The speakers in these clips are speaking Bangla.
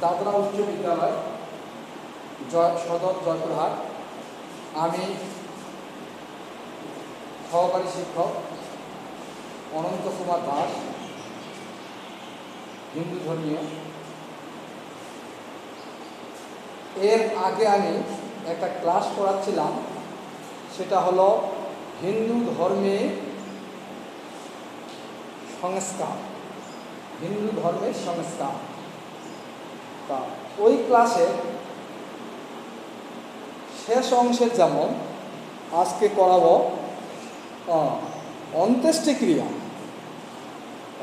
দাদরা উচ্চ বিদ্যালয় সদর জয়পুরহাট। আমি সহকারী শিক্ষক অনন্ত কুমার দাস, হিন্দু ধর্মীয়। এর আগে আমি একটা ক্লাস করাচ্ছিলাম, সেটা হলো হিন্দু ধর্মে সংস্কার, হিন্দু ধর্মের সংস্কার। তা ওই ক্লাসে শেষ অংশের যেমন আজকে করাবো অন্ত্যেষ্টিক্রিয়া।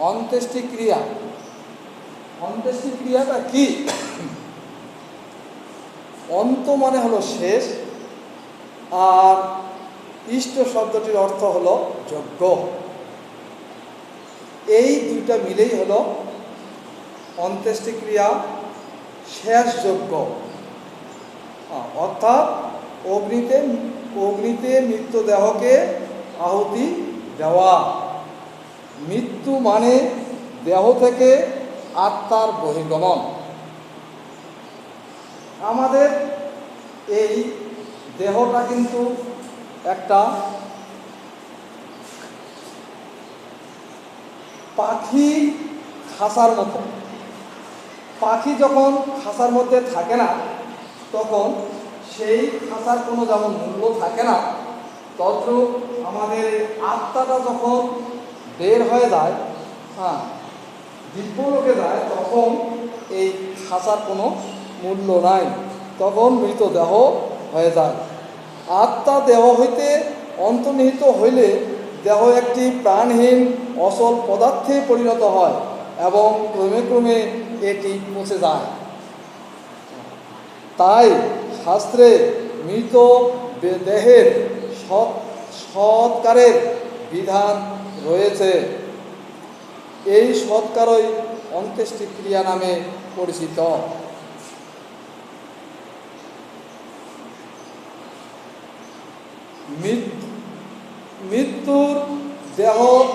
অন্ত্যেষ্টিক্রিয়া অন্ত্যেষ্টিক্রিয়াটা কি? অন্ত মানে হলো শেষ, আর ইষ্ট শব্দটির অর্থ হলো যজ্ঞ। এই দুইটা মিলেই হলো অন্ত্যেষ্টিক্রিয়া, শেষ যজ্ঞ। অর্থাৎ অগ্নিতে মৃতদেহকে আহুতি দেওয়া। মৃত্যু মানে দেহ থেকে আত্মার বহির্গমন। আমাদের এই দেহটা কিন্তু একটা পাখি খাঁচার মতো। পাখি যখন খাঁচার মধ্যে থাকে না, তখন সেই খাঁচার কোনো যেমন মূল্য থাকে না, তদ্রূপ আমাদের আত্মাটা যখন বের হয়ে যায়, দিব্যলোকে যায়, তখন এই খাঁচার কোনো মূল্য নাই, তখন মৃতদেহ হয়ে যায়। আত্মা দেহ হইতে অন্তর্নিহিত হইলে দেহ একটি প্রাণহীন অচল পদার্থে পরিণত হয় এবং ক্রমে ক্রমে এটি পচে যায়। তাই শাস্ত্রে মৃত দেহের সৎকারের বিধান রয়েছে। এই সৎকারই অন্ত্যেষ্টিক্রিয়া নামে পরিচিত।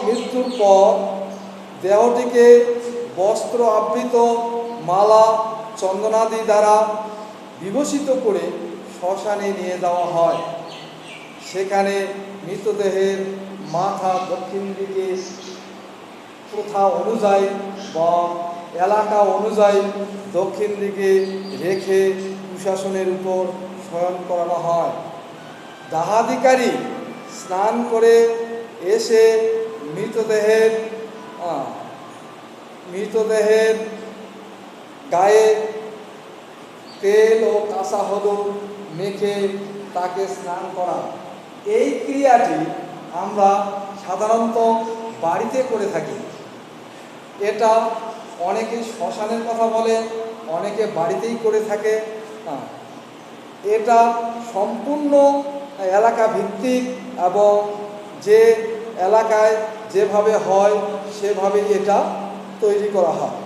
মৃত্যুর পর দেহটিকে বস্ত্র আবৃত মালা চন্দনাদি দ্বারা বিভূষিত করে শ্মশানে নিয়ে যাওয়া হয়। সেখানে মৃতদেহের মাথা দক্ষিণ দিকে প্রথা অনুযায়ী বা এলাকা অনুযায়ী দক্ষিণ দিকে রেখে কুশাসনের উপর শয়ন করানো হয়। দাহাধিকারী স্নান করে এসে মৃতদেহের গায়ে তেল ও কাঁচা হলুদ মেখে তাকে স্নান করা। এই ক্রিয়াটি আমরা সাধারণত বাড়িতে করে থাকি। এটা অনেকে শ্মশানের কথা বলে, অনেকে বাড়িতেই করে থাকে। এটা সম্পূর্ণ এলাকা ভিত্তিক এবং যে এলাকায় যেভাবে হয় সেভাবেই এটা তৈরি করা হয়।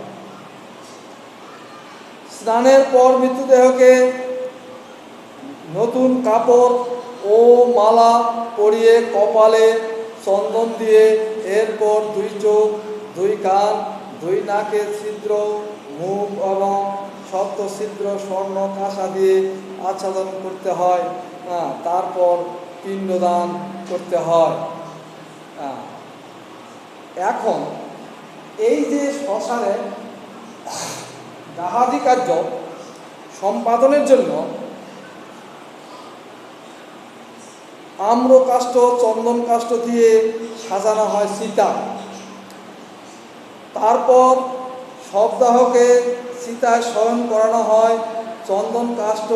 স্নানের পর মৃতদেহকে নতুন কাপড় ও মালা পরিয়ে কপালে চন্দন দিয়ে, এরপর 2 চোখ, 2 কান, 2 নাকের ছিদ্র, মুখ এবং সপ্ত ছিদ্র স্বর্ণ কাঁসা দিয়ে আচ্ছাদন করতে হয়। তারপর পিণ্ডদান করতে হয়। এখন এই যে শ্মশানে দাহাদি কার্য সম্পাদনের জন্য আম্র কাষ্ঠ, চন্দন কাষ্ঠ দিয়ে সাজানো হয় চিতা। তারপর শবদাহকে চিতায় শয়ন করানো হয়। চন্দন কাষ্ঠ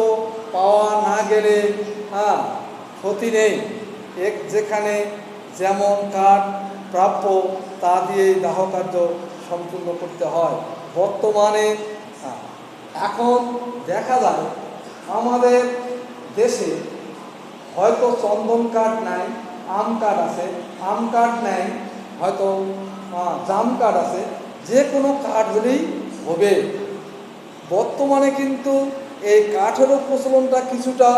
পাওয়া না গেলে ক্ষতি নেই, যেখানে যেমন কাঠ প্রাপ্য তা দিয়ে দাহ কার্য সম্পূর্ণ করতে হয়। বর্তমানে এখন দেখা যায় আমাদের দেশে হয়তো চন্দন কাঠ নাই, আম কাঠ আছে, আম কাঠ নাই, হয়তো জাম কাঠ আছে, যে কোনো কাঠ হলেই হবে। বর্তমানে কিন্তু এই কাঠেরও প্রচলনটা কিছুটা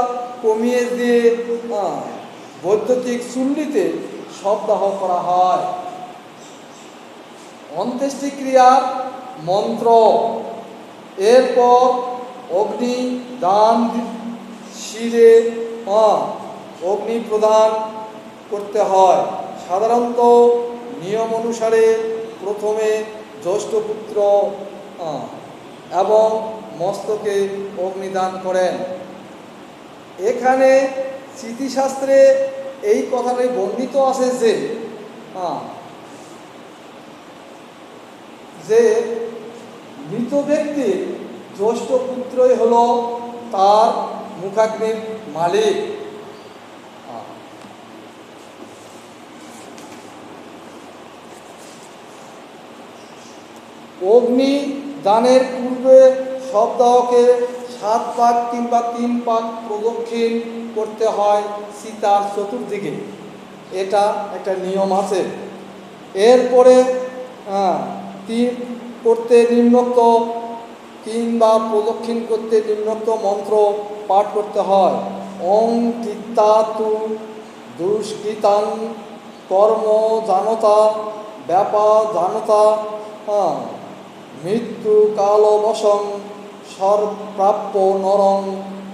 কমিয়ে দিয়ে বৈদ্যুতিক চুল্লিতে শবদাহ করা হয়। অন্ত্যেষ্টিক্রিয়ার মন্ত্র এরপর অগ্নি দান শিরে অগ্নি প্রদান করতে হয়। সাধারণত নিয়ম অনুসারে প্রথমে জ্যৈষ্ঠ পুত্র এবং মস্তকে অগ্নিদান করেন। এখানে স্মৃতিশাস্ত্রে এই কথাটাই বর্ণিত আছে যে মৃত ব্যক্তির জ্যৈষ্ঠ পুত্রই হল তার মুখাগ্নির মালিক। অগ্নি দানের পূর্বে শবদাহকে 7 পাক কিংবা 3 পাক প্রদক্ষিণ করতে হয় সীতার চতুর্দিকে, এটা একটা নিয়ম আছে। এরপরে করতে নিম্নোক্ত কিংবা প্রদক্ষিণ করতে নিম্নোক্ত মন্ত্র পাঠ করতে হয়। ওং কীর্তাতু দুষ্কৃতাং কর্ম জানতা ব্যাপা জানতা মৃত্যু কালবশং সর্প্রাপ্য নরং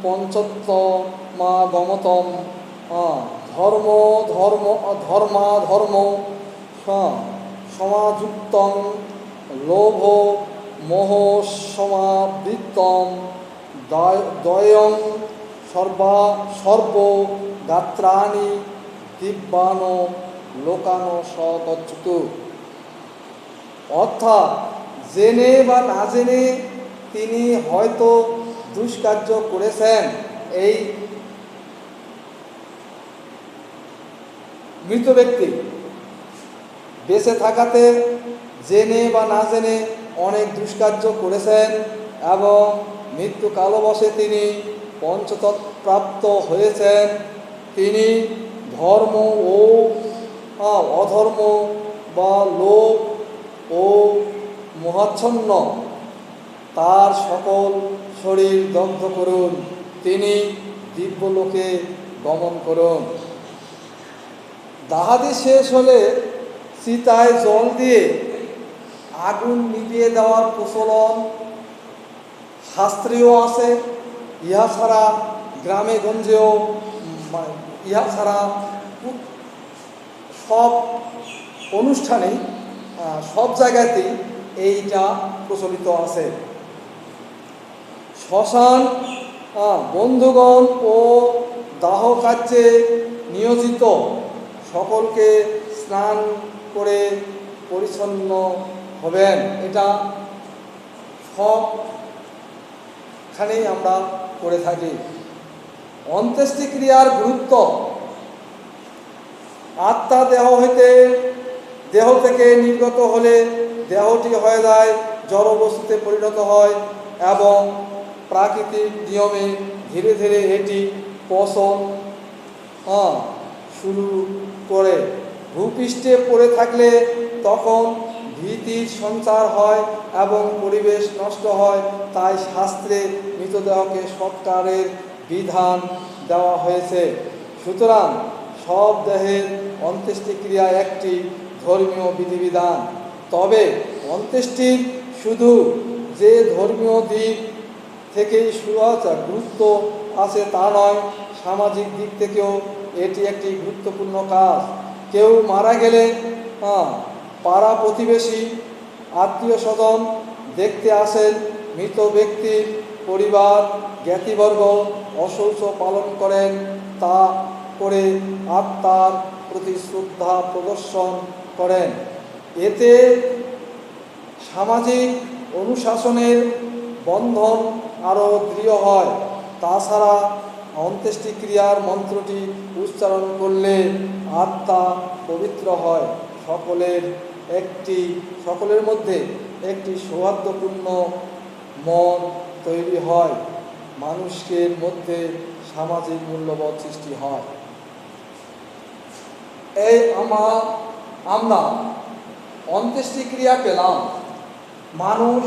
পঞ্চত্ব মা গমতম ধর্ম ধর্ম ধর্মা ধর্ম সমাযুক্তং লোভ মোহ সমাবৃত্তম দয়ং সর্ব গাত্রাণি দিব্যানো লোকানো সতচ্যুতু। অর্থাৎ জেনে বা না জেনে তিনি হয়তো দুষ্কার্য করেছেন, এই মৃত ব্যক্তি বেঁচে থাকাতে জেনে বা না জেনে অনেক দুষ্কার্য করেছেন এবং মৃত্যু কালবশে তিনি পঞ্চতত্ত্ব প্রাপ্ত হয়েছেন। তিনি ধর্ম ও অধর্ম বা লোভ ও মোহাচ্ছন্ন তার সকল শরীর দগ্ধ করুন, তিনি দিব্যলোকে গমন করুন। দাহাদি শেষ হলে চিতায় জল দিয়ে আগুন নিভিয়ে দেওয়ার প্রচলন শাস্ত্রীয় আছে। ইহা ছাড়া গ্রামে গঞ্জেও ইহা ছাড়া সব অনুষ্ঠানেই সব জায়গাতেই এইটা প্রচলিত আছে। শ্মশান বন্ধুগণ ও দাহ কার্যে নিয়োজিত সকলকে স্নান করে পরিচ্ছন্ন হবেন, এটা সবখানেই আমরা করে থাকি। অন্ত্যেষ্টিক্রিয়ার গুরুত্ব। আত্মা দেহ থেকে নির্গত হলে দেহটি হয়ে যায় জড়বস্তুতে পরিণত হয় এবং প্রাকৃতিক নিয়মে ধীরে ধীরে এটি পচন শুরু করে। ভূপৃষ্ঠে পড়ে থাকলে তখন ভীতির সঞ্চার হয় এবং পরিবেশ নষ্ট হয়, তাই শাস্ত্রে মৃতদেহকে সৎকারের বিধান দেওয়া হয়েছে। সুতরাং সব দেহের অন্ত্যেষ্টিক্রিয়া একটি ধর্মীয় বিধিবিধান। তবে অন্ত্যেষ্টির শুধু যে ধর্মীয় দিক থেকেই গুরুত্ব আছে তা নয়, সামাজিক দিক থেকেও এটি একটি গুরুত্বপূর্ণ কাজ। কেউ মারা গেলে পাড়া প্রতিবেশী আত্মীয় স্বজন দেখতে আসেন। মৃত ব্যক্তির পরিবার জ্ঞাতিবর্গ অশৌচ পালন করেন, তা করে আত্মার প্রতি শ্রদ্ধা প্রদর্শন করেন। এতে সামাজিক অনুশাসনের বন্ধন আরও দৃঢ় হয়। তাছাড়া অন্ত্যেষ্টিক্রিয়ার মন্ত্রটি উচ্চারণ করলে আত্মা পবিত্র হয়, সকলের মধ্যে একটি সৌহার্দ্যপূর্ণ মন তৈরি হয়, মানুষের মধ্যে সামাজিক মূল্যবোধ সৃষ্টি হয়। এই আমরা অন্ত্যেষ্টিক্রিয়া পেলাম। মানুষ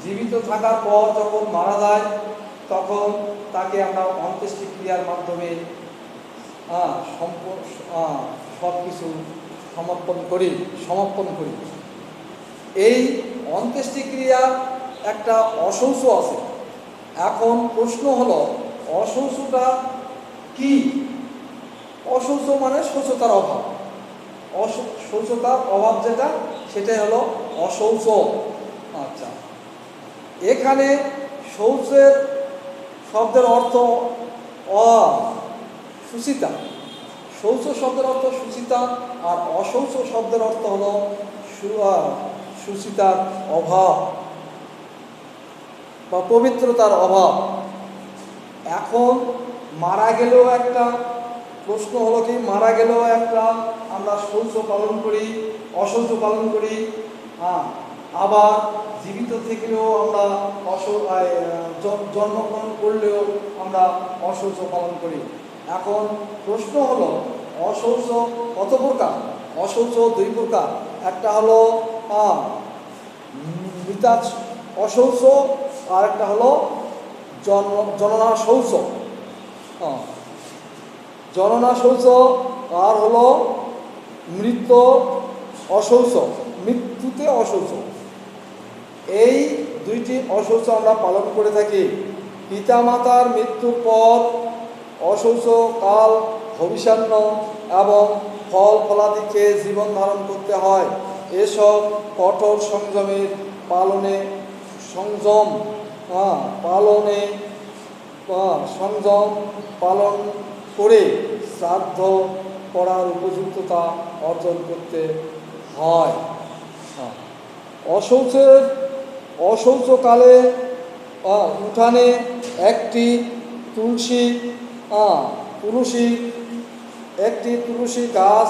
জীবিত থাকার পর যখন মারা যায় তখন তাকে আমরা অন্ত্যেষ্টিক্রিয়ার মাধ্যমে সব কিছু সমাপন করি। এই অন্ত্যেষ্টিক্রিয়া একটা অশৌচ আছে। এখন প্রশ্ন হলো অশৌচটা কি? অশৌচ মানে শৌচতার অভাব। শৌচতার অভাব যেটা, সেটাই হলো অশৌচ। আচ্ছা, এখানে শৌচের শব্দের অর্থ অশুচিতা। শৌচ শব্দের অর্থ শুচিতা, আর অশৌচ শব্দের অর্থ হলো শুচিতার অভাব বা পবিত্রতার অভাব। এখন মারা গেলেও একটা প্রশ্ন হলো কি, মারা গেলেও একটা আমরা শৌচ পালন করি, অশৌচ পালন করি। আবার জীবিত থেকেও আমরা জন্মগ্রহণ করলেও আমরা অশৌচ পালন করি। এখন প্রশ্ন হলো অশৌচ কত প্রকার? অশৌচ দুই প্রকার। একটা হলো মৃতা অশৌচ, আর একটা হলো জননা শৌচ। জননা শৌচ আর হলো মৃত্যু অশৌচ, মৃত্যুতে অশৌচ। এই দুইটি অশৌচ আমরা পালন করে থাকি। পিতামাতার মৃত্যুর পর অশৌচ কাল ভবিষ্যান্ন এবং ফল ফলাদি খেয়ে জীবন ধারণ করতে হয়। এসব কঠোর সংযমের পালনে সংযম পালন করে শ্রাদ্ধ করার উপযুক্ততা অর্জন করতে হয়। অশৌচকালে উঠানে একটি তুলসী গাছ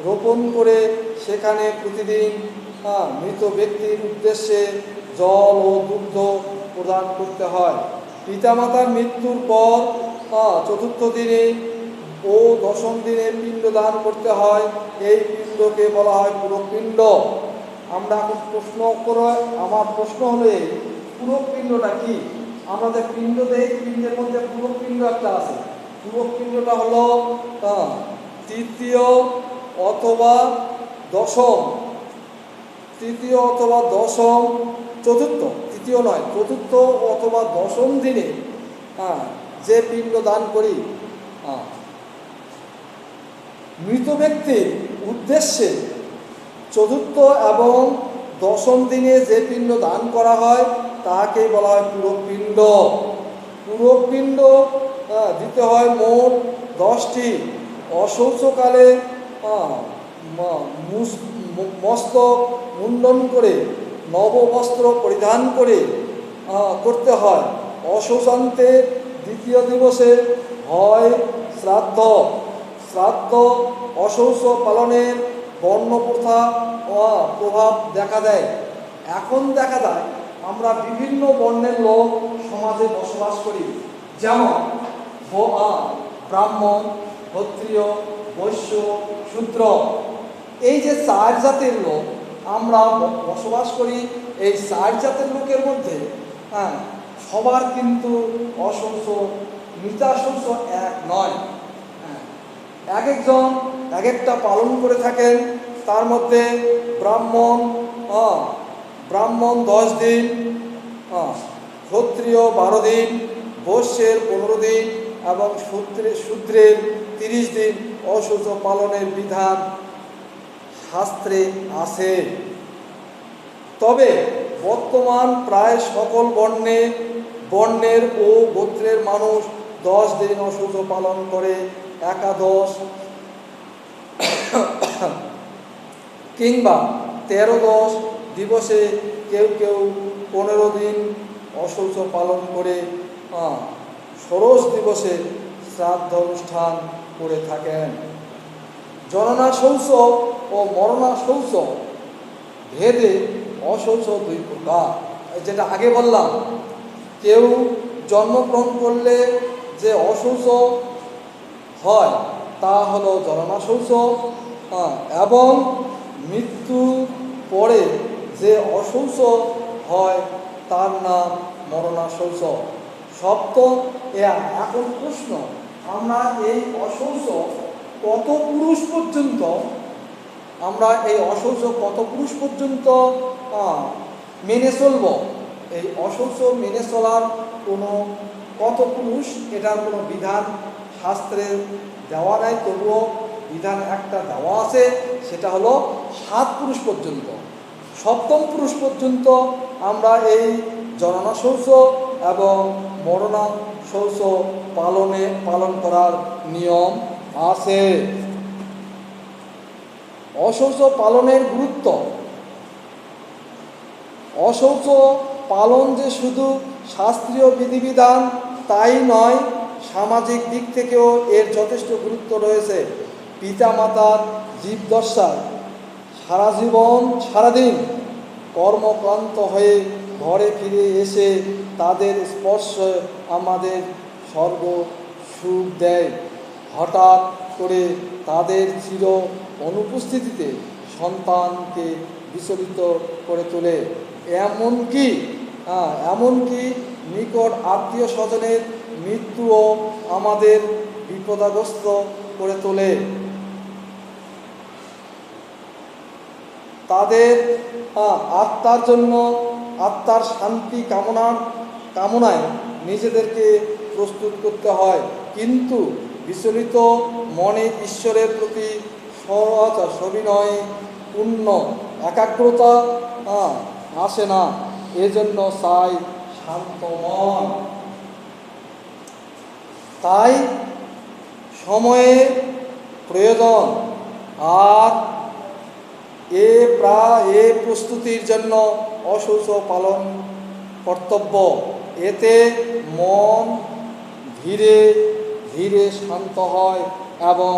রোপণ করে সেখানে প্রতিদিন মৃত ব্যক্তির উদ্দেশ্যে জল ও দুগ্ধ প্রদান করতে হয়। পিতামাতার মৃত্যুর পর চতুর্থ দিনে ও দশম দিনে পিণ্ড দান করতে হয়। এই পিণ্ডকে বলা হয় পুরোপিণ্ড। আমরা এখন আমার প্রশ্ন হলো এই পুরোপিণ্ডটা কি? আমাদের পিণ্ড দেই, পিণ্ডের মধ্যে পুরোপিণ্ড একটা আছে। পুরোপিণ্ডটা হলো তৃতীয় অথবা দশম, তৃতীয় নয়, চতুর্থ অথবা দশম দিনে যে পিণ্ড দান করি, মৃত ব্যক্তির উদ্দেশ্যে চতুর্থ এবং দশম দিনে যে পিণ্ড দান করা হয় তাকেই বলা হয় পুরোপিণ্ড। পুরোপিণ্ড দিতে হয় মোট 10টি। অশৌচকালে মস্তক মুন্ডন করে নববস্ত্র পরিধান করতে হয়। অশৌচান্তের দ্বিতীয় দিবসে হয় শ্রাদ্ধ। অশৌচ পালনের বর্ণপ্রথা প্রভাব দেখা দেয়। এখন দেখা যায় আমরা বিভিন্ন বর্ণের লোক সমাজে বসবাস করি, যেমন ব্রাহ্মণ, ক্ষত্রিয়, বৈশ্য, শূদ্র। এই যে 4 জাতের লোক আমরা বসবাস করি, এই 4 জাতের লোকের মধ্যে সবার কিন্তু অশৌচ মৃতাশৌচ এক নয়। এক একজন এক একটা পালন করে থাকেন। তার মধ্যে ব্রাহ্মণ 10 দিন, ক্ষত্রিয় 12 দিন, বৈশ্যের 15 দিন এবং শূদ্রের 30 দিন অশৌচ পালনের বিধান শাস্ত্রে আছে। তবে বর্তমান প্রায় সকল বর্ণের ও গোত্রের মানুষ 10 দিন অশৌচ পালন করে। একাদশ কিংবা 13-10 দিবসে কেউ 15 দিন অশৌচ পালন করে। ষোড়শ দিবসে শ্রাদ্ধ অনুষ্ঠান করে থাকেন। জননা শৌচ ও মরণা শৌচ ভেদে অশৌচ 2 প্রকার। যেটা আগে বললাম, কেউ জন্মগ্রহণ করলে যে অশৌচ হয় তা হলো জননা শৌচ, এবং মৃত্যু পরে যে অশৌচ হয় তার নাম মরণা শৌচ। সপ্তম এখন প্রশ্ন, আমরা এই অশৌচ কত পুরুষ পর্যন্ত মেনে চলব? এই অশৌচ মেনে চলার কোনো কত পুরুষ এটার কোনো বিধান শাস্ত্রে দেওয়া নাই, তবুও বিধান একটা দেওয়া আছে, সেটা হলো 7 পুরুষ পর্যন্ত। 7ম পুরুষ পর্যন্ত আমরা এই জননা শৌচ এবং মরণা শৌচ পালন করার নিয়ম আছে। অশৌচ পালনের গুরুত্ব। অশৌচ পালন যে শুধু শাস্ত্রীয় বিধিবিধান তাই নয়, সামাজিক দিক থেকেও এর যথেষ্ট গুরুত্ব রয়েছে। পিতামাতার জীবদশায় সারা জীবন সারাদিন কর্মক্লান্ত হয়ে ঘরে ফিরে এসে তাদের স্পর্শ আমাদের স্বর্গ সুখ দেয়। হঠাৎ করে তাদের চির অনুপস্থিতিতে সন্তানকে বিচলিত করে তোলে। এমনকি নিকট আত্মীয় স্বজনের মৃত্যুও আমাদের বিপদাগ্রস্ত করে তোলে। তাদের আত্মার জন্য, আত্মার শান্তি কামনায় নিজেদেরকে প্রস্তুত করতে হয়, কিন্তু বিচলিত মনে ঈশ্বরের প্রতি সবিনয় পূর্ণ একাগ্রতা আসে না। এজন্য চাই শান্ত মন। তাই সময়ের প্রয়োজন, আর এ প্রস্তুতির জন্য অশৌচ পালন কর্তব্য। এতে মন ধীরে ধীরে শান্ত হয় এবং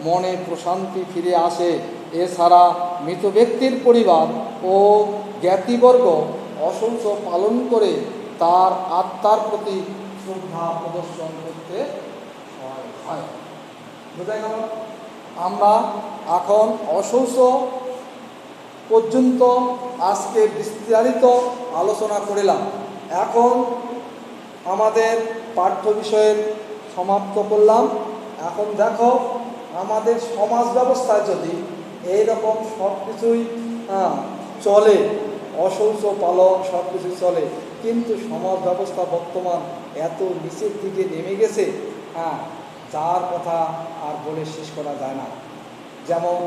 মনে প্রশান্তি ফিরে আসে। এছাড়া মৃত ব্যক্তির পরিবার ও জ্ঞাতিবর্গ অশৌচ পালন করে তার আত্মার প্রতি শ্রদ্ধা প্রদর্শন করতে হয়। বোঝা গেল? আমরা এখন অশৌচ পর্যন্ত আজকে বিস্তারিত আলোচনা করিলাম। এখন আমাদের পাঠ্য বিষয়ের সমাপ্ত করলাম। এখন দেখো, আমাদের সমাজ ব্যবস্থায় যদি এইরকম সব কিছুই চলে, অশৌচ পালন সব কিছু চলে, কিন্তু সমাজ ব্যবস্থা বর্তমান এত নিচের দিকে নেমে গেছে, যার কথা আর বলে শেষ করা যায় না। যেমন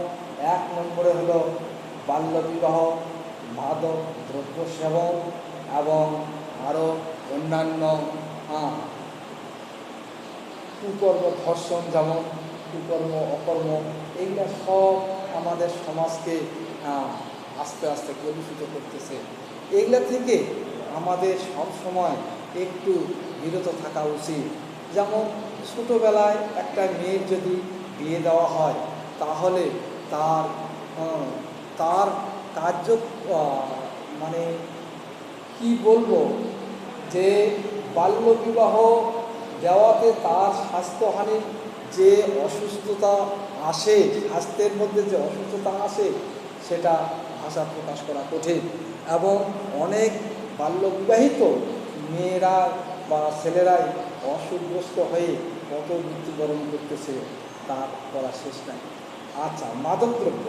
1 নম্বরে হলো বাল্যবিবাহ, মাদক দ্রব্য সেবন এবং আরও অন্যান্য কুকর্ম, ধর্ষণ, যেমন কুকর্ম, অকর্ম, এইগুলো সব আমাদের সমাজকে আস্তে আস্তে কলুষিত করতেছে। এইগুলা থেকে আমাদের সব সময় একটু বিরত থাকা উচিত। যেমন ছোটোবেলায় একটা মেয়ের যদি বিয়ে দেওয়া হয়, তাহলে তার কার্য মানে কি বলবো, যে বাল্যবিবাহ দেওয়াতে তার স্বাস্থ্যহানির যে অসুস্থতা আসে, স্বাস্থ্যের মধ্যে যে অসুস্থতা আসে, সেটা ভাষা প্রকাশ করা কঠিন। এবং অনেক বাল্যবিবাহিত মেয়েরা বা ছেলেরাই অসুখগ্রস্ত হয়ে কত মৃত্যুবরণ করতেছে, তার করা শেষ নাই। আচ্ছা, মাদকদ্রব্য,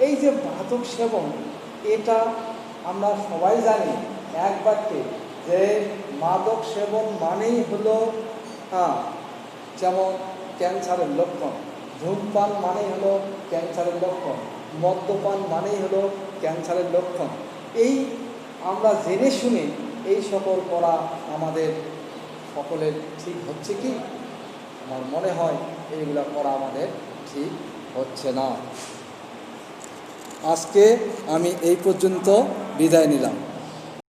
এই যে মাদক সেবন, এটা আমরা সবাই জানি এক বাক্যে যে মাদক সেবন মানেই হলো যেমন ক্যান্সারের লক্ষণ, ধূমপান মানেই হলো ক্যান্সারের লক্ষণ, মদ্যপান মানেই হলো ক্যান্সারের লক্ষণ। এই আমরা জেনে শুনে এই সকল করা আমাদের সকলের ঠিক হচ্ছে কি? আমার মনে হয় এইগুলো করা আমাদের ঠিক হচ্ছে না। আজকে আমি এই পর্যন্ত বিদায় নিলাম।